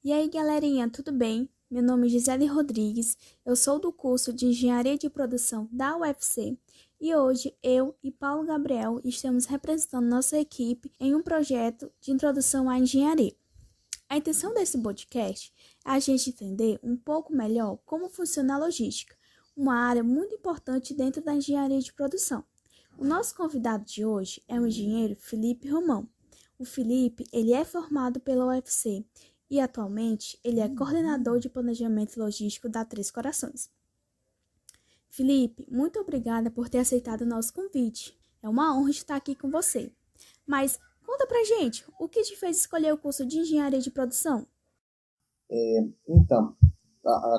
E aí, galerinha, tudo bem? Meu nome é Gisele Rodrigues, eu sou do curso de Engenharia de Produção da UFC e hoje eu e Paulo Gabriel estamos representando nossa equipe em um projeto de introdução à engenharia. A intenção desse podcast é a gente entender um pouco melhor como funciona a logística, uma área muito importante dentro da engenharia de produção. O nosso convidado de hoje é o engenheiro Felipe Romão. O Felipe, ele é formado pela UFC e atualmente ele é coordenador de planejamento logístico da Três Corações. Felipe, muito obrigada por ter aceitado o nosso convite. É uma honra estar aqui com você. Mas conta pra gente, o que te fez escolher o curso de engenharia de produção? Então,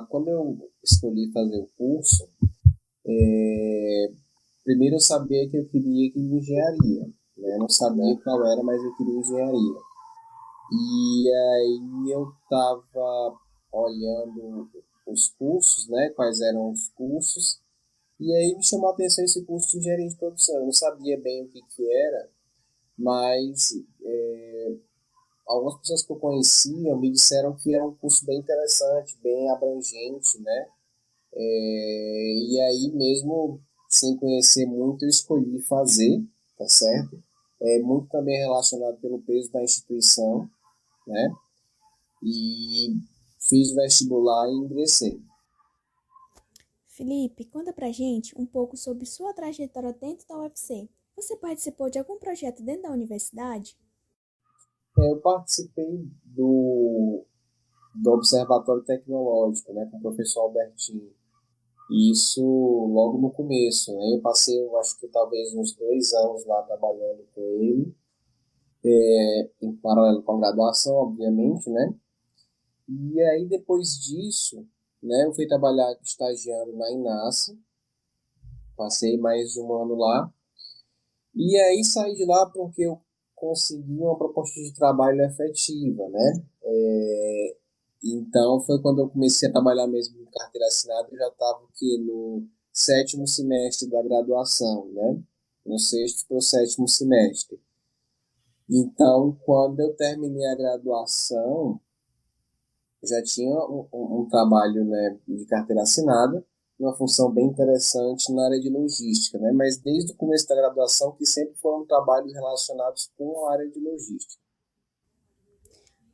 quando eu escolhi fazer o curso, primeiro eu sabia que eu queria engenharia, né? Eu não sabia qual era, mas eu queria engenharia. E aí eu estava olhando os cursos, né? Quais eram os cursos, e aí me chamou a atenção esse curso de engenharia de produção. Eu não sabia bem o que era, mas algumas pessoas que eu conhecia me disseram que era um curso bem interessante, bem abrangente, né? E aí mesmo, sem conhecer muito, eu escolhi fazer, tá certo? Muito também relacionado pelo peso da instituição, né? E fiz vestibular e ingressei. Felipe, conta pra gente um pouco sobre sua trajetória dentro da UFC. Você participou de algum projeto dentro da universidade? Eu participei do Observatório Tecnológico, né, com o professor Albertinho. Isso logo no começo, né? Eu passei, eu acho que talvez uns 2 anos lá trabalhando com ele, em paralelo com a graduação, obviamente, né? E aí, depois disso, né, eu fui trabalhar estagiando na Inácio, passei mais um ano lá, e aí saí de lá porque eu consegui uma proposta de trabalho efetiva, né? Então, foi quando eu comecei a trabalhar mesmo em carteira assinada, eu já estava no sétimo semestre da graduação, né? No sexto para o sétimo semestre. Então, quando eu terminei a graduação, já tinha um trabalho, né, de carteira assinada, uma função bem interessante na área de logística, né? Mas desde o começo da graduação que sempre foram trabalhos relacionados com a área de logística.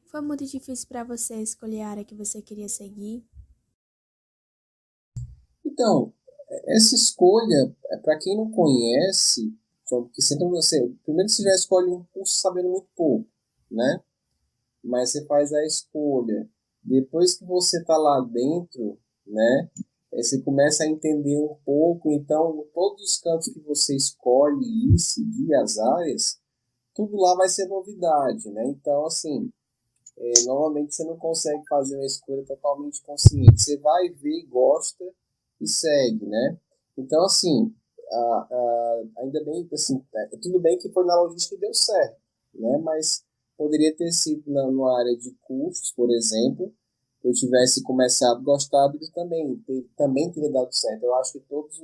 Foi muito difícil para você escolher a área que você queria seguir? Então, essa escolha, para quem não conhece, porque sempre você, primeiro você já escolhe um curso sabendo muito pouco, né? Mas você faz a escolha. Depois que você está lá dentro, né? Você começa a entender um pouco, então todos os campos que você escolhe e seguir as áreas, tudo lá vai ser novidade, né? Então, assim, normalmente você não consegue fazer uma escolha totalmente consciente. Você vai ver, gosta e segue, né? Então, assim, ainda bem, assim, tudo bem que foi na logística e deu certo, né? Mas poderia ter sido numa área de custos, por exemplo, eu tivesse começado gostado e também teria dado certo. Eu acho que todas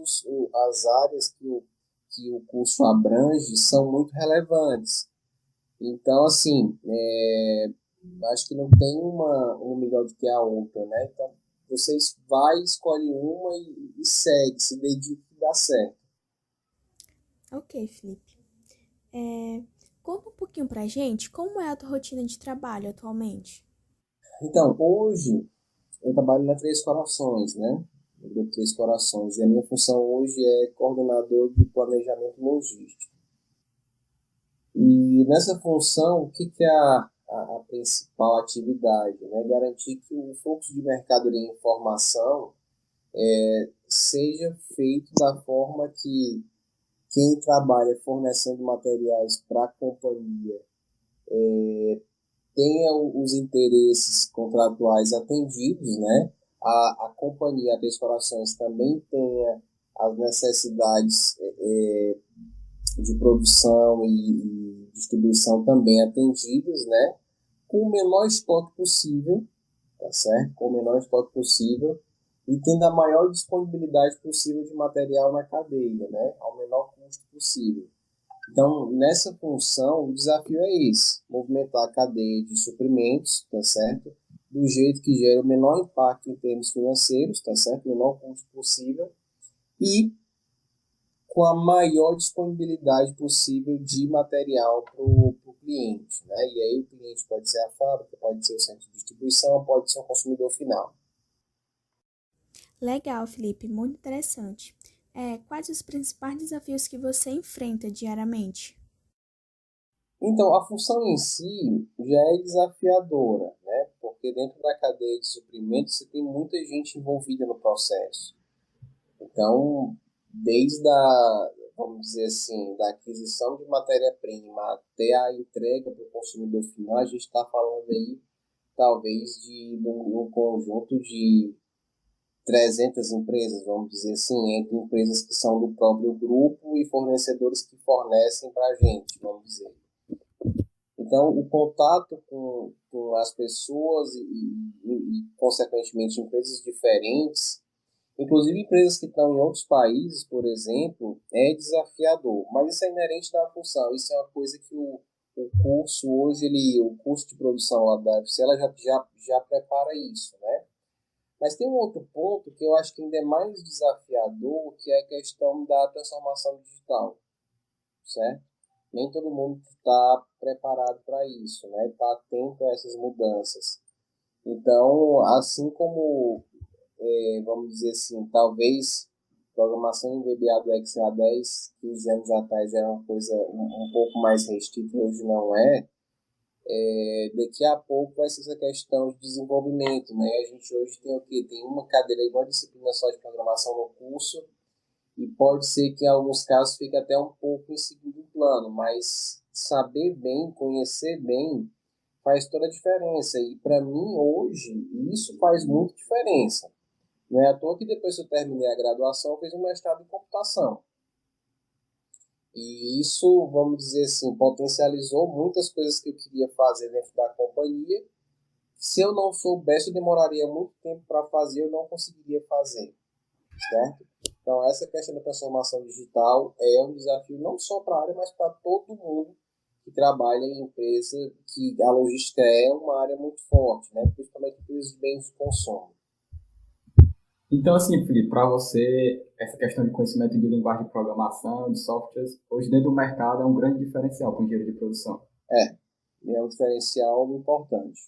as áreas que o curso abrange são muito relevantes. Então, assim, acho que não tem uma melhor do que a outra, né? Então, vocês vai, escolhe uma e segue, se dedica e dá certo. Ok, Felipe. Conta um pouquinho pra gente como é a tua rotina de trabalho atualmente. Então, hoje eu trabalho na Três Corações, né? No Grupo Três Corações. E a minha função hoje é coordenador de planejamento logístico. E nessa função, o que é a principal atividade? Né? Garantir que o fluxo de mercadoria e informação seja feito da forma que quem trabalha fornecendo materiais para a companhia tenha os interesses contratuais atendidos, né? A companhia, a Três Corações, também tenha as necessidades de produção e distribuição também atendidas, né? Com o menor estoque possível, tá certo? Com o menor estoque possível e tendo a maior disponibilidade possível de material na cadeia, né? Ao menor custo possível. Então, nessa função, o desafio é esse: movimentar a cadeia de suprimentos, tá certo? do jeito que gera o menor impacto em termos financeiros, tá certo? O menor custo possível e com a maior disponibilidade possível de material para o cliente, né? E aí o cliente pode ser a fábrica, pode ser o centro de distribuição, pode ser o consumidor final. Legal, Felipe, muito interessante. Quais os principais desafios que você enfrenta diariamente? Então, a função em si já é desafiadora, né? Porque dentro da cadeia de suprimentos você tem muita gente envolvida no processo. Então, desde vamos dizer assim, da aquisição de matéria-prima até a entrega para o consumidor final, a gente está falando aí talvez de um conjunto de 300 empresas, vamos dizer assim, entre empresas que são do próprio grupo e fornecedores que fornecem para a gente, vamos dizer. Então, o contato com as pessoas consequentemente, empresas diferentes, inclusive empresas que estão em outros países, por exemplo, é desafiador. Mas isso é inerente da função. Isso é uma coisa que o curso hoje, o curso de produção lá da UFC, ela já prepara isso, né? Mas tem um outro ponto que eu acho que ainda é mais desafiador, que é a questão da transformação digital, certo? Nem todo mundo está preparado para isso, né? Está atento a essas mudanças. Então, assim como, vamos dizer assim, talvez programação em VBA do Excel há 10, 15 anos atrás era uma coisa um pouco mais restrita, hoje não é. Daqui a pouco vai ser essa questão de desenvolvimento, né? A gente hoje tem o quê? Tem uma cadeira, uma disciplina só de programação no curso, e pode ser que em alguns casos fique até um pouco em segundo plano, mas saber bem, conhecer bem, faz toda a diferença. E para mim, hoje, isso faz muita diferença. Não é à toa que depois que eu terminei a graduação, eu fiz um mestrado em computação. E isso, vamos dizer assim, potencializou muitas coisas que eu queria fazer dentro da companhia. Se eu não soubesse, eu demoraria muito tempo para fazer, eu não conseguiria fazer, certo? Então, essa questão da transformação digital é um desafio não só para a área, mas para todo mundo que trabalha em empresa, que a logística é uma área muito forte, né? Principalmente empresas de bens de consumo. Então, assim, Felipe, para você, essa questão de conhecimento de linguagem de programação, de softwares, hoje dentro do mercado é um grande diferencial para o engenheiro de produção. É um diferencial importante.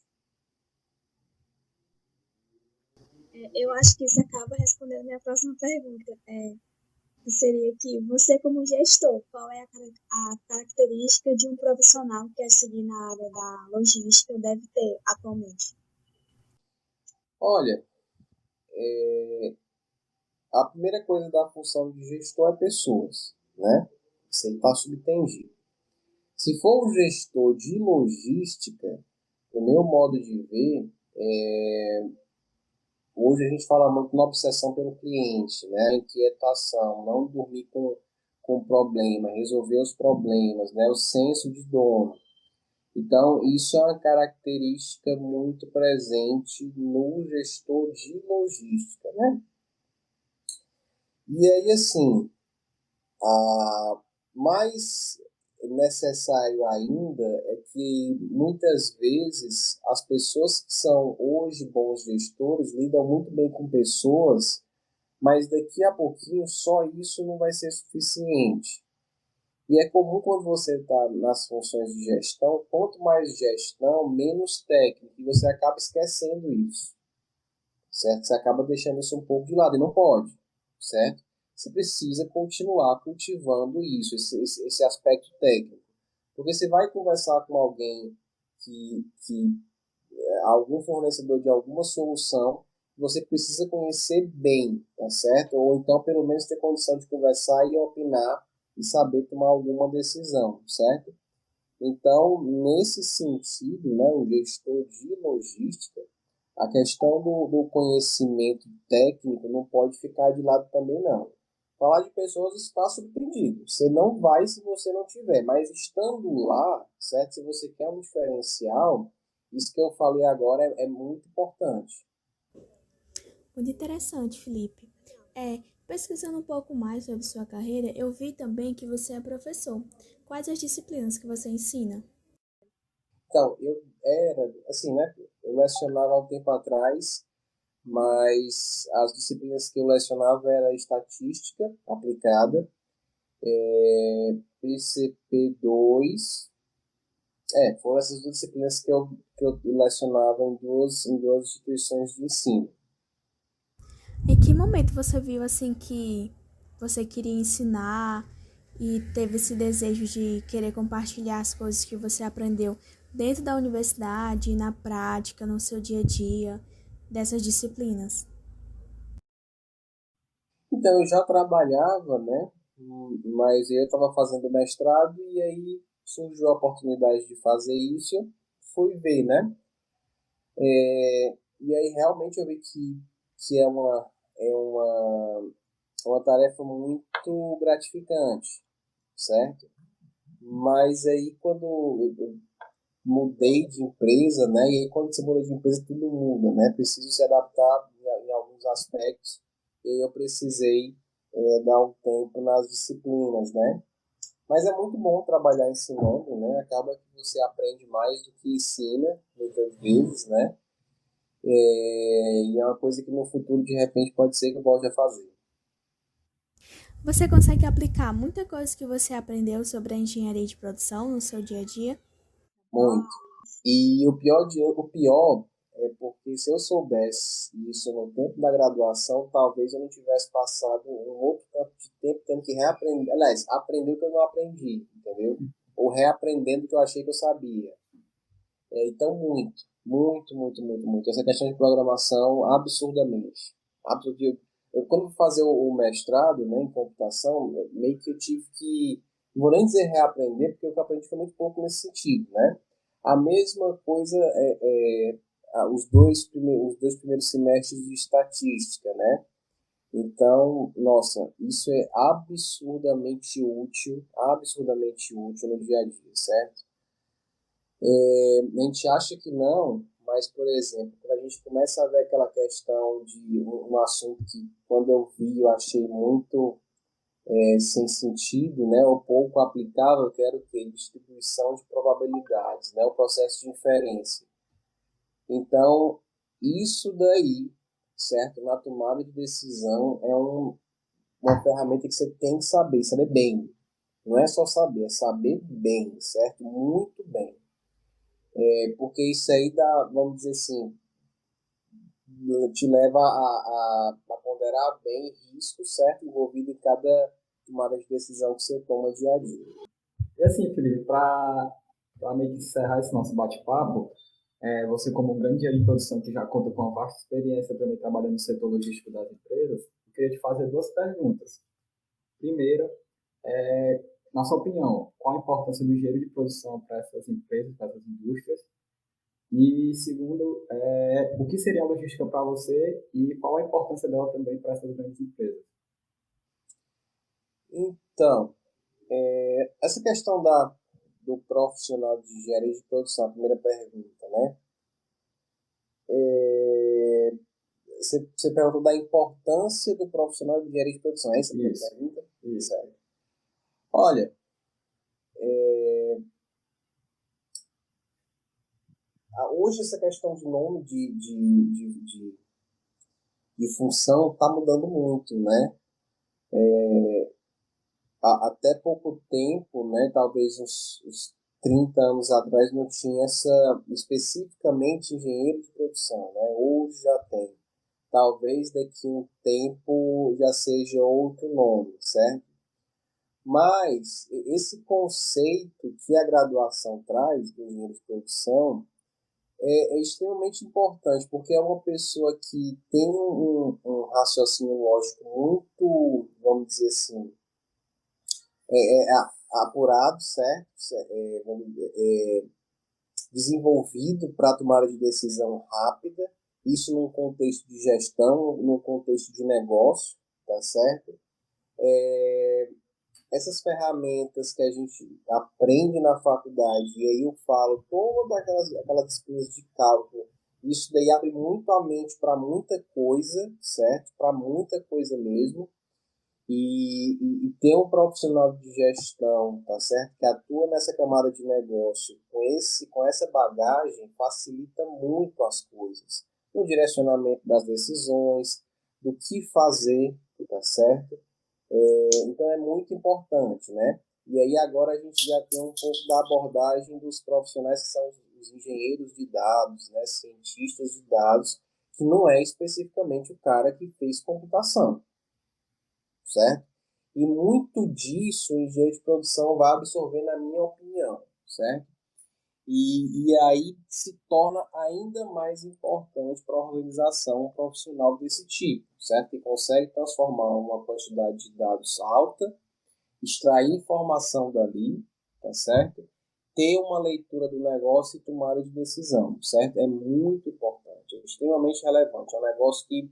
Eu acho que isso acaba respondendo a minha próxima pergunta. Que seria que você, como gestor, qual é a característica de um profissional que quer seguir na área da logística deve ter atualmente? Olha, a primeira coisa da função de gestor é pessoas, né? Isso aí está subtendido. Se for o gestor de logística, o meu modo de ver, hoje a gente fala muito na obsessão pelo cliente, né? Inquietação, não dormir com problema, resolver os problemas, né? O senso de dono. Então, isso é uma característica muito presente no gestor de logística, né? E aí, assim, a mais necessário ainda é que muitas vezes as pessoas que são hoje bons gestores lidam muito bem com pessoas, mas daqui a pouquinho só isso não vai ser suficiente. E é comum quando você está nas funções de gestão, quanto mais gestão, menos técnico, e você acaba esquecendo isso, certo? Você acaba deixando isso um pouco de lado, e não pode, certo? Você precisa continuar cultivando isso, esse aspecto técnico. Porque você vai conversar com alguém que algum fornecedor de alguma solução, você precisa conhecer bem, tá certo? Ou então, pelo menos, ter condição de conversar e opinar e saber tomar alguma decisão, certo? Então, nesse sentido, né, o gestor de logística, a questão do conhecimento técnico não pode ficar de lado também, não. Falar de pessoas está subtendido. Você não vai se você não tiver, mas estando lá, certo? Se você quer um diferencial, isso que eu falei agora é muito importante. Muito interessante, Felipe. Pesquisando um pouco mais sobre sua carreira, eu vi também que você é professor. Quais as disciplinas que você ensina? Então, eu era, assim, né? Eu lecionava há um tempo atrás, mas as disciplinas que eu lecionava era estatística aplicada, PCP2, foram essas duas disciplinas que eu lecionava em duas instituições de ensino. Em que momento você viu assim que você queria ensinar e teve esse desejo de querer compartilhar as coisas que você aprendeu dentro da universidade, na prática, no seu dia a dia, dessas disciplinas? Então, eu já trabalhava, né? Mas eu estava fazendo mestrado e aí surgiu a oportunidade de fazer isso e eu fui ver, né? E aí realmente eu vi que é uma tarefa muito gratificante, certo? Mas aí quando eu mudei de empresa, né? E aí quando você muda de empresa tudo muda, né? Preciso se adaptar em alguns aspectos. E aí eu precisei dar um tempo nas disciplinas, né? Mas é muito bom trabalhar ensinando, né? Acaba que você aprende mais do que ensina, muitas vezes, né? E é uma coisa que no futuro, de repente, pode ser que eu volte a fazer. Você consegue aplicar muita coisa que você aprendeu sobre a engenharia de produção no seu dia a dia? Muito. E o pior é porque se eu soubesse isso no tempo da graduação, talvez eu não tivesse passado um outro tanto de tempo tendo que reaprender. Aliás, aprender o que eu não aprendi, entendeu? Ou reaprendendo o que eu achei que eu sabia. Então, muito, muito, muito, muito, muito. Essa questão de programação, absurdamente. Absurdo. Eu, quando fui fazer o mestrado, né, em computação, meio que eu tive que, não vou nem dizer reaprender, porque o que eu aprendi foi muito pouco nesse sentido, né? A mesma coisa os dois primeiros semestres de estatística, né? Então, nossa, isso é absurdamente útil no dia a dia, certo? A gente acha que não, mas, por exemplo, quando a gente começa a ver aquela questão de um assunto que, quando eu vi, eu achei muito sem sentido, né, ou pouco aplicável, que era o quê? Distribuição de probabilidades, né, o processo de inferência. Então, isso daí, certo? Na tomada de decisão é uma ferramenta que você tem que saber bem. Não é só saber, é saber bem, certo? Muito bem. Porque isso aí dá, vamos dizer assim, te leva a ponderar bem risco, certo? Envolvido em cada tomada de decisão que você toma dia a dia. E assim, Felipe, para meio que encerrar esse nosso bate-papo, você como um grande engenheiro de produção que já conta com uma vasta experiência também trabalhando no setor logístico das empresas, eu queria te fazer duas perguntas. Primeira, na sua opinião, qual a importância do engenheiro de produção para essas empresas, para essas indústrias? E segundo, o que seria a logística para você e qual a importância dela também para essas grandes empresas? Então, essa questão do profissional de engenharia de produção, a primeira pergunta, né? É, você perguntou da importância do profissional de engenharia de produção, é essa a primeira Isso, pergunta? isso. Certo. Olha, hoje essa questão de nome de função está mudando muito, né? Até pouco tempo, né, talvez uns 30 anos atrás, não tinha essa especificamente engenheiro de produção, né? Hoje já tem. Talvez daqui a um tempo já seja outro nome, certo? Mas esse conceito que a graduação traz do engenheiro de produção é extremamente importante, porque é uma pessoa que tem um raciocínio lógico muito, vamos dizer assim, apurado, certo? Desenvolvido para tomada de decisão rápida, isso num contexto de gestão, num contexto de negócio, tá certo? Essas ferramentas que a gente aprende na faculdade, e aí eu falo todas aquelas disciplinas de cálculo, isso daí abre muito a mente para muita coisa, certo? Para muita coisa mesmo. e ter um profissional de gestão, tá certo? Que atua nessa camada de negócio, com essa bagagem, facilita muito as coisas. No direcionamento das decisões, do que fazer, tá certo? Então é muito importante, né? E aí agora a gente já tem um pouco da abordagem dos profissionais que são os engenheiros de dados, né? Cientistas de dados, que não é especificamente o cara que fez computação, certo? E muito disso o engenheiro de produção vai absorver, na minha opinião, certo? E aí se torna ainda mais importante para a organização um profissional desse tipo, certo? Que consegue transformar uma quantidade de dados alta, extrair informação dali, tá certo? Ter uma leitura do negócio e tomada de decisão, certo? É muito importante, é extremamente relevante. É um negócio que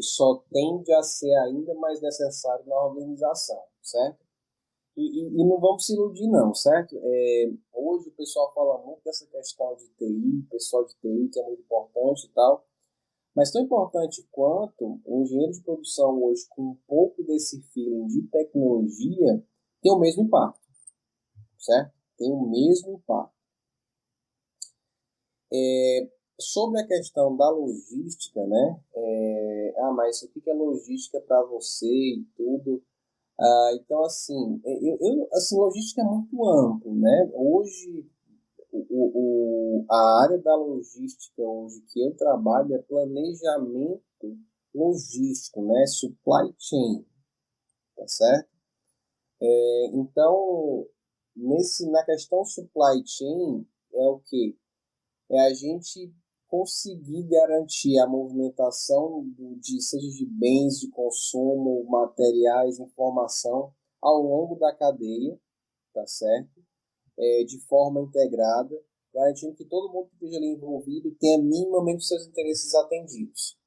só tende a ser ainda mais necessário na organização, certo? E não vamos se iludir não, certo? Hoje o pessoal fala muito dessa questão de TI, pessoal de TI que é muito importante e tal, mas tão importante quanto o engenheiro de produção hoje com um pouco desse feeling de tecnologia tem o mesmo impacto, certo? Tem o mesmo impacto. Sobre a questão da logística, né? Mas o que é logística para você e tudo? Então, assim, assim, logística é muito amplo, né? Hoje, a área da logística hoje que eu trabalho é planejamento logístico, né? Supply chain, tá certo? Então, na questão supply chain, é o que? É a gente conseguir garantir a movimentação seja de bens de consumo, materiais, informação ao longo da cadeia, tá certo? De forma integrada, garantindo que todo mundo que esteja ali envolvido tenha minimamente os seus interesses atendidos,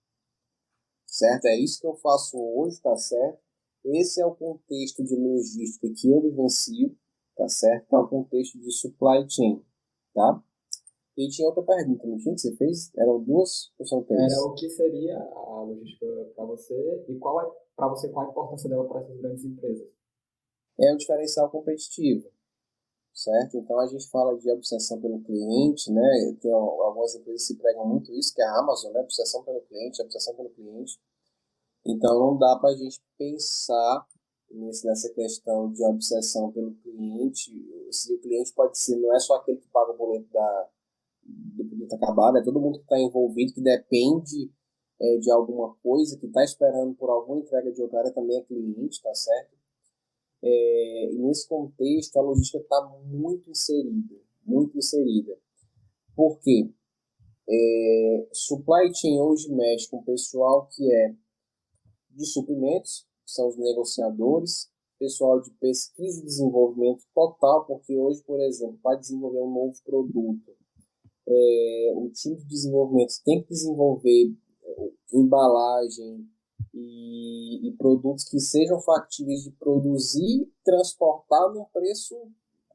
certo? É isso que eu faço hoje, tá certo? Esse é o contexto de logística que eu vivencio, tá certo? É o contexto de supply chain, tá? E tinha outra pergunta, não tinha que você fez? Eram duas ou são Era três? o que seria a logística para você e qual é, para você, qual a importância dela para essas grandes empresas? É o diferencial competitivo, certo? Então a gente fala de obsessão pelo cliente, né? Tem algumas empresas que pregam muito isso, que é a Amazon, né? Obsessão pelo cliente, obsessão pelo cliente. Então não dá para a gente pensar nessa questão de obsessão pelo cliente. Se o cliente pode ser, não é só aquele que paga o boleto do produto acabado, é todo mundo que está envolvido, que depende de alguma coisa, que está esperando por alguma entrega de outra área, também é cliente, tá certo? E nesse contexto, a logística está muito inserida, muito inserida. Por quê? Supply chain hoje mexe com o pessoal que é de suprimentos, que são os negociadores, pessoal de pesquisa e desenvolvimento total, porque hoje, por exemplo, para desenvolver um novo produto, o time de desenvolvimento tem que desenvolver embalagem e produtos que sejam factíveis de produzir e transportar num preço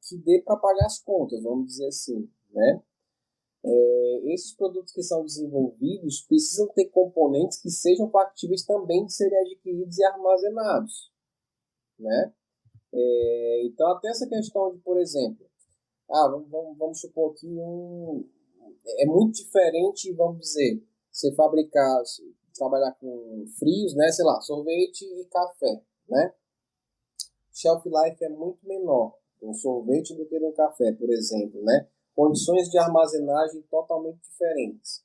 que dê para pagar as contas, vamos dizer assim, né? Esses produtos que são desenvolvidos precisam ter componentes que sejam factíveis também de serem adquiridos e armazenados, né? Então, até essa questão de, por exemplo, vamos supor que é muito diferente, vamos dizer, você trabalhar com frios, né? Sei lá, sorvete e café, né? Shelf life é muito menor de um sorvete do que de um café, por exemplo, né? Condições de armazenagem totalmente diferentes.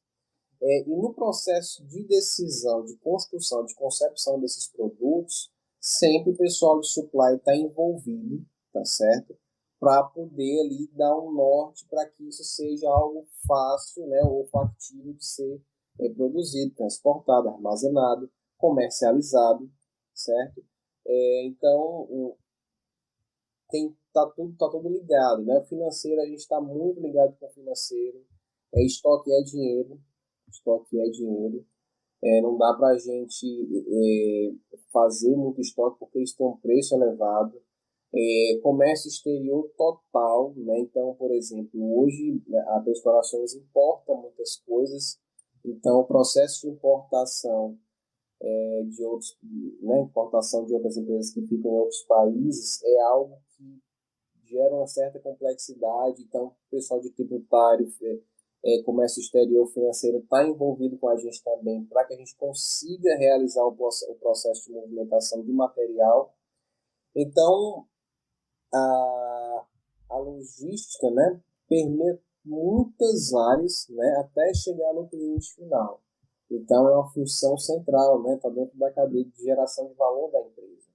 E no processo de decisão, de construção, de concepção desses produtos, sempre o pessoal de supply está envolvido, tá certo? Para poder ali dar um norte para que isso seja algo fácil, né, ou factível de ser produzido, transportado, armazenado, comercializado, certo? Então, tá tudo ligado, né? O financeiro, a gente está muito ligado com o financeiro. Estoque é dinheiro, estoque é dinheiro. Não dá para a gente fazer muito estoque porque isso tem um preço elevado. Comércio exterior total, né? Então, por exemplo, hoje a Três Corações importa muitas coisas, então o processo de importação de outros, né, importação de outras empresas que ficam em outros países, é algo que gera uma certa complexidade. Então, o pessoal de tributário, comércio exterior, financeiro, está envolvido com a gente também para que a gente consiga realizar o processo de movimentação de material. Então, a logística, né, permeia muitas áreas, né, até chegar no cliente final. Então, é uma função central, né, está dentro da cadeia de geração de valor da empresa.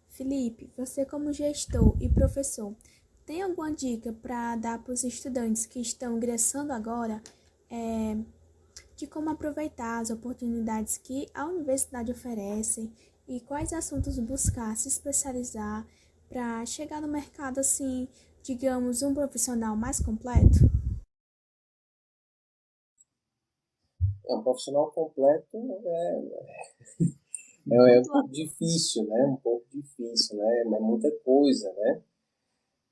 Felipe, você como gestor e professor, tem alguma dica para dar para os estudantes que estão ingressando agora de como aproveitar as oportunidades que a universidade oferece e quais assuntos buscar se especializar para chegar no mercado assim, digamos, um profissional mais completo? Um profissional completo é um pouco difícil, né? Um pouco difícil, né? É muita coisa, né?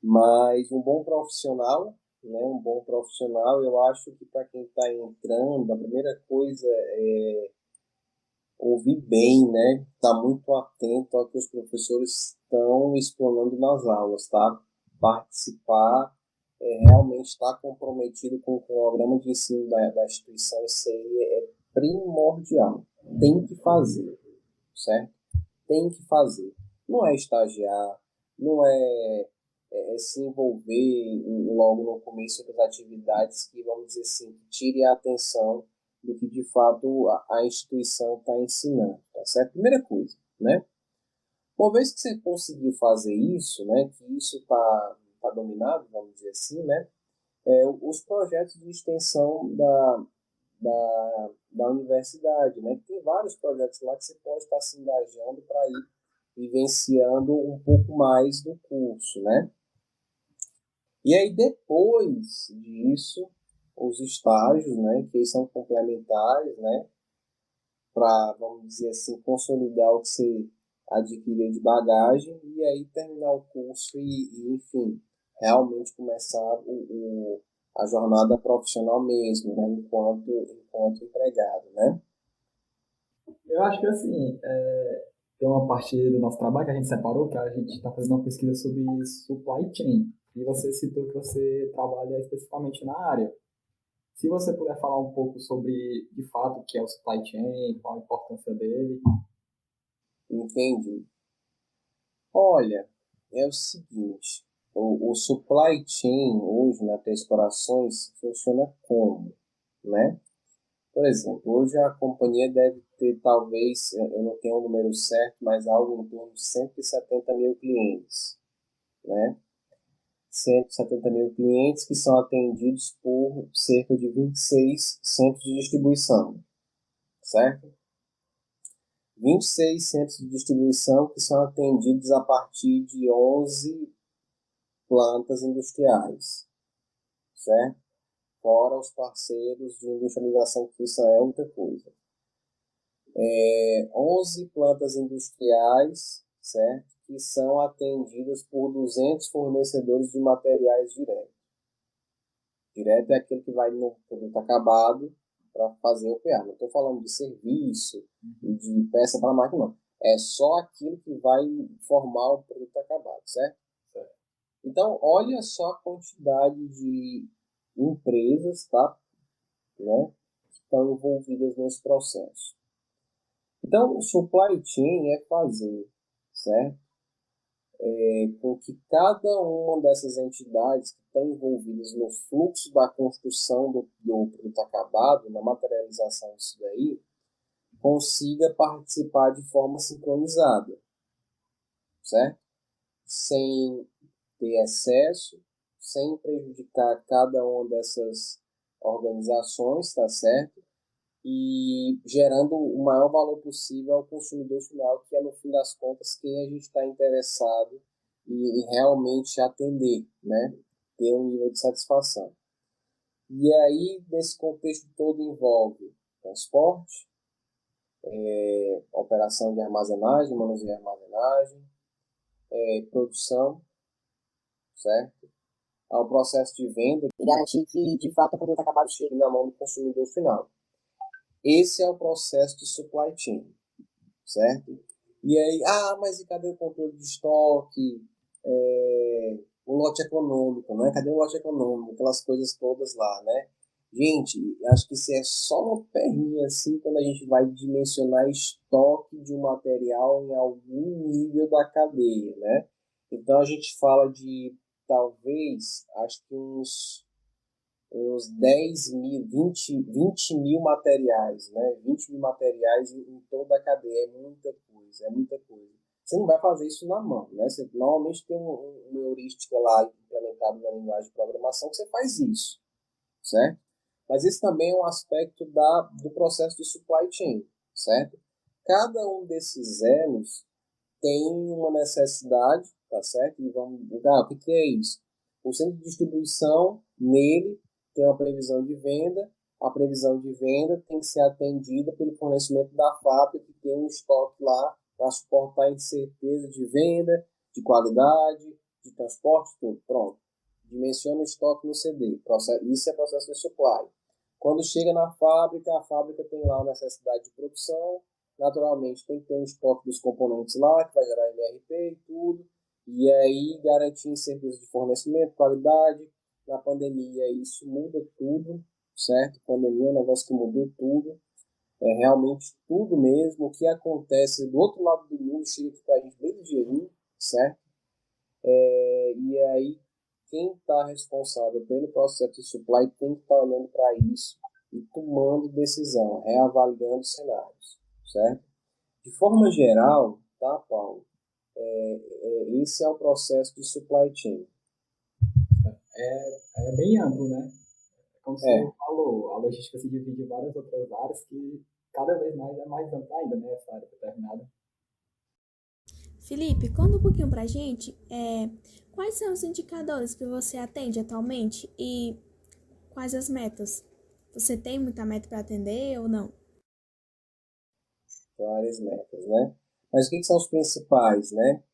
Mas um bom profissional, né? Um bom profissional, eu acho que para quem está entrando, a primeira coisa é ouvir bem, né? Estar muito atento ao que os professores estão explanando nas aulas, tá? Participar, realmente estar comprometido com o programa de ensino da instituição, isso aí é primordial. Tem que fazer, certo? Tem que fazer. Não é estagiar, não é se envolver logo no começo das atividades que, vamos dizer assim, tire a atenção do que de fato a instituição está ensinando, tá certo? Primeira coisa, né? Uma vez que você conseguiu fazer isso, né, que isso tá dominado, vamos dizer assim, né, os projetos de extensão da universidade, né, que tem vários projetos lá que você pode estar se engajando para ir vivenciando um pouco mais do curso, né? E aí, depois disso, os estágios, né, que são complementares, né, para, vamos dizer assim, consolidar o que você adquiriu de bagagem e aí terminar o curso enfim, realmente começar a jornada profissional mesmo, né, enquanto empregado, né? Eu acho que assim, tem uma parte do nosso trabalho que a gente separou, que a gente está fazendo uma pesquisa sobre supply chain. E você citou que você trabalha especificamente na área. Se você puder falar um pouco sobre, de fato, o que é o supply chain, qual a importância dele. Entendi. Olha, é o seguinte, o supply chain hoje na Três Corações funciona como, né? Por exemplo, hoje a companhia deve ter, talvez, eu não tenho o número certo, mas algo em torno de 170 mil clientes, né? 170 mil clientes que são atendidos por cerca de 26 centros de distribuição, certo? 26 centros de distribuição que são atendidos a partir de 11 plantas industriais, certo? Fora os parceiros de industrialização, que isso é outra coisa. 11 plantas industriais, certo? Que são atendidas por 200 fornecedores de materiais diretos. Direto é aquele que vai no produto acabado para fazer o PA. Não estou falando de serviço e de peça para máquina, não. É só aquilo que vai formar o produto acabado, certo? Então, olha só a quantidade de empresas, tá? Né, que estão envolvidas nesse processo. Então, o supply chain é fazer, certo? Com que cada uma dessas entidades que estão envolvidas no fluxo da construção do produto acabado, na materialização disso daí, consiga participar de forma sincronizada, certo? Sem ter excesso, sem prejudicar cada uma dessas organizações, tá certo? E gerando o maior valor possível ao consumidor final, que é, no fim das contas, quem a gente está interessado em realmente atender, né? Ter um nível de satisfação. E aí, nesse contexto todo, envolve transporte, operação de armazenagem, manuseio de armazenagem, produção, certo? Ao processo de venda, e garantir que, de fato, o produto acabado chegue na mão do consumidor final. Esse é o processo de supply chain, certo? E aí, mas e cadê o controle de estoque? O lote econômico, né? Cadê o lote econômico? Aquelas coisas todas lá, né? Gente, acho que isso é só uma perninha assim quando a gente vai dimensionar estoque de um material em algum nível da cadeia, né? Então a gente fala de talvez, acho que uns 10 mil, 20 mil materiais, né? 20 mil materiais em toda a cadeia. É muita coisa, é muita coisa. Você não vai fazer isso na mão, né? Você normalmente tem uma heurística lá implementada na linguagem de programação que você faz isso, certo? Mas esse também é um aspecto do processo de supply chain, certo? Cada um desses elos tem uma necessidade, tá certo? E vamos, o que é isso? O centro de distribuição, nele, tem uma previsão de venda, a previsão de venda tem que ser atendida pelo fornecimento da fábrica, que tem um estoque lá para suportar a incerteza de venda, de qualidade, de transporte, tudo. Pronto. Dimensiona o estoque no CD. Isso é processo de supply. Quando chega na fábrica, a fábrica tem lá a necessidade de produção, naturalmente tem que ter um estoque dos componentes lá, que vai gerar MRP e tudo, e aí garantir certeza de fornecimento, qualidade. Na pandemia isso muda tudo, certo? A pandemia é um negócio que mudou tudo, é realmente tudo mesmo. O que acontece do outro lado do mundo chega aqui para a gente desde o dia 1, certo? E aí quem está responsável pelo processo de supply tem que estar olhando para isso e tomando decisão, reavaliando cenários, certo? De forma geral, tá, Paulo? Esse é o processo de supply chain. É bem amplo, né? Como você É, falou, a logística se divide em várias outras áreas que cada vez mais é mais ampla ainda, né? Essa área determinada. Felipe, conta um pouquinho pra gente, quais são os indicadores que você atende atualmente e quais as metas? Você tem muita meta para atender ou não? várias metas, né? Mas o que são os principais, né?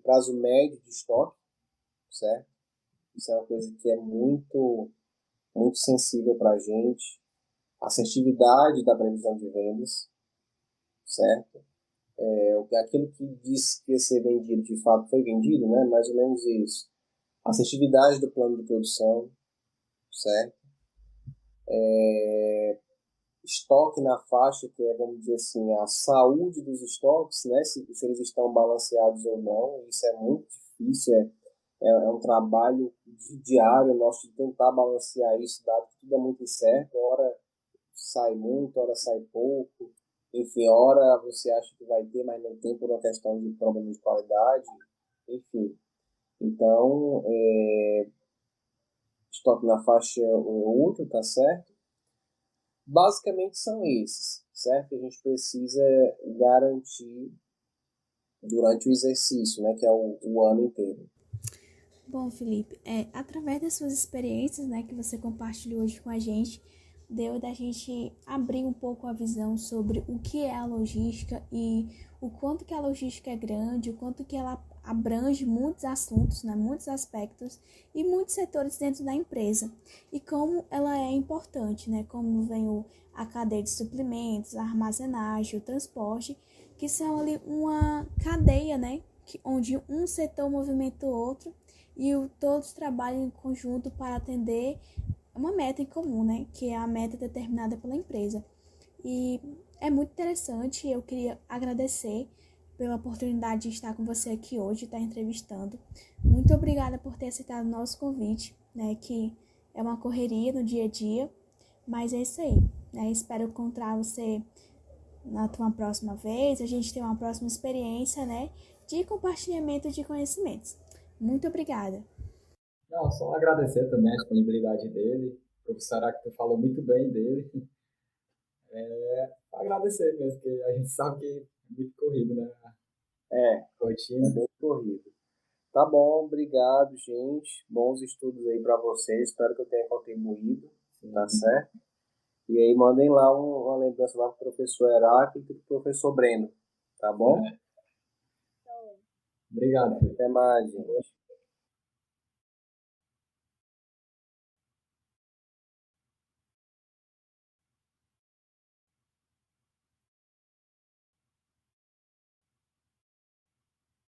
Prazo médio de estoque, certo? Isso é uma coisa que é muito, muito sensível para a gente. Assertividade da previsão de vendas, certo? Aquilo que disse que ia ser vendido, de fato foi vendido, né? Mais ou menos isso. Assertividade do plano de produção, certo? Estoque na faixa, que é, vamos dizer assim, a saúde dos estoques, né? Se eles estão balanceados ou não. Isso é muito difícil, é um trabalho diário nosso de tentar balancear isso, dado que tudo é muito incerto. Hora sai muito, hora sai pouco. Enfim, hora você acha que vai ter, mas não tem por uma questão de problema de qualidade. Enfim, então, estoque na faixa útil, tá certo? Basicamente são esses, certo? Que a gente precisa garantir durante o exercício, né? Que é o ano inteiro. Bom, Felipe, através das suas experiências, né, que você compartilhou hoje com a gente, deu da gente abrir um pouco a visão sobre o que é a logística e o quanto que a logística é grande, o quanto que ela abrange muitos assuntos, né, muitos aspectos e muitos setores dentro da empresa e como ela é importante, né, como vem a cadeia de suprimentos, a armazenagem, o transporte, que são ali uma cadeia, né, onde um setor movimenta o outro e todos trabalham em conjunto para atender uma meta em comum, né? Que é a meta determinada pela empresa. E é muito interessante. Eu queria agradecer pela oportunidade de estar com você aqui hoje, estar entrevistando. Muito obrigada por ter aceitado o nosso convite, né? Que é uma correria no dia a dia, mas é isso aí, né? Espero encontrar você na tua próxima vez, a gente ter uma próxima experiência, né? De compartilhamento de conhecimentos. Muito obrigada. Não, só agradecer também a disponibilidade dele. O professor Aracto falou muito bem dele. Agradecer mesmo, porque a gente sabe que é muito corrido, né? A É, é rotina. bem corrido. Tá bom, obrigado, gente. Bons estudos aí para vocês. Espero que eu tenha contribuído, tá Sim. certo? E aí mandem lá uma lembrança lá pro professor Heráclito e pro professor Breno, tá bom? Obrigado, Felipe. Até mais, gente.